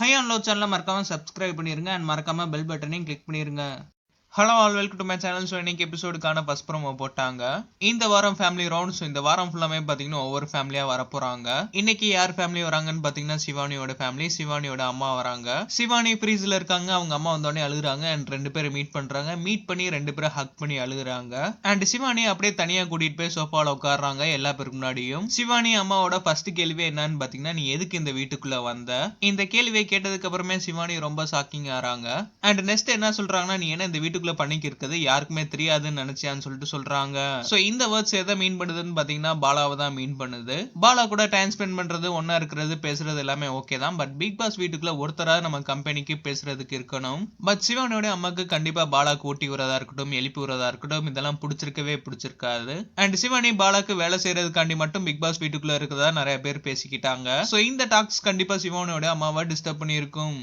High and low சேனலை மறக்காம subscribe பண்ணிருங்க அண்ட் மறக்காம பெல் பட்டனையும் கிளிக் பண்ணிருங்க. Hello all welcome to my channel. So இன்னைக்கு எபிசோடுக்கான ஃபர்ஸ்ட் ப்ரோமோ போட்டாங்க. இந்த வாரம் ஃபேமிலி ரவுண்ட். ஸோ இந்த வாரம் ஃபுல்லாமே பார்த்தீங்கன்னா ஒவ்வொரு ஃபேமிலியாக வரப்போறாங்க. இன்னைக்கு யார் ஃபேமிலி வராங்கன்னு பார்த்தீங்கன்னா சிவானியோட ஃபேமிலி, சிவானியோட அம்மா வராங்க. சிவானி ஃப்ரீஸ்ல இருக்காங்க. அவங்க அம்மா வந்தோடனே அழுகுறாங்க அண்ட் ரெண்டு பேரும் மீட் பண்றாங்க. மீட் பண்ணி ரெண்டு பேரும் ஹக் பண்ணி அழுகுறாங்க. அண்ட் சிவானி அப்படியே தனியா கூட்டிட்டு போய் சோஃபால உட்காடுறாங்க எல்லா பேருக்கு முன்னாடியும். சிவானி அம்மாவோட ஃபர்ஸ்ட் கேள்வி என்னன்னு பார்த்தீங்கன்னா, நீ எதுக்கு இந்த வீட்டுக்குள்ள வந்த? இந்த கேள்வியை கேட்டதுக்கு அப்புறமே சிவானி ரொம்ப ஷாக்கிங் ஆறாங்க. அண்ட் நெக்ஸ்ட் என்ன சொல்றாங்கன்னா, நீ என்ன இந்த வீட்டுக்குள்ள பண்ணிக்கு இருக்குது யாருக்குமே தெரியாதுன்னு நினைச்சியான்னு சொல்லிட்டு சொல்றாங்க. சோ இந்த வேர்ட்ஸ் எதை மீன் பண்ணுதுன்னு பாத்தீங்கன்னா பாலாவை தான் மீன் பண்ணுது. பாலா கூட டைம் ஸ்பெண்ட் பண்றது, ஒன்னா இருக்கிறது, பேசுறது எல்லாமே ஓகே தான். பட் பிக் பாஸ் வீட்டுக்குள்ள ஒருத்தரா நம்ம கம்பெனிக்கு பேசுறதுக்கு இருக்கணும். பட் சிவானியோட அம்மாக்கு கண்டிப்பா பாலாக்கு ஊட்டி விடுறதா இருக்கட்டும், எழுப்பி விடுறதா இருக்கட்டும், இதெல்லாம் பிடிச்சிருக்காது. அண்ட் சிவானி பாலாக்கு வேலை செய்யறதுக்காண்டி மட்டும் பிக் பாஸ் வீட்டுக்குள்ள இருக்கிறதா நிறைய பேர் பேசிக்கிட்டாங்க. சோ இந்த டாக்ஸ் கண்டிப்பா சிவானியோட அம்மாவை டிஸ்டர்ப் பண்ணியிருக்கும்.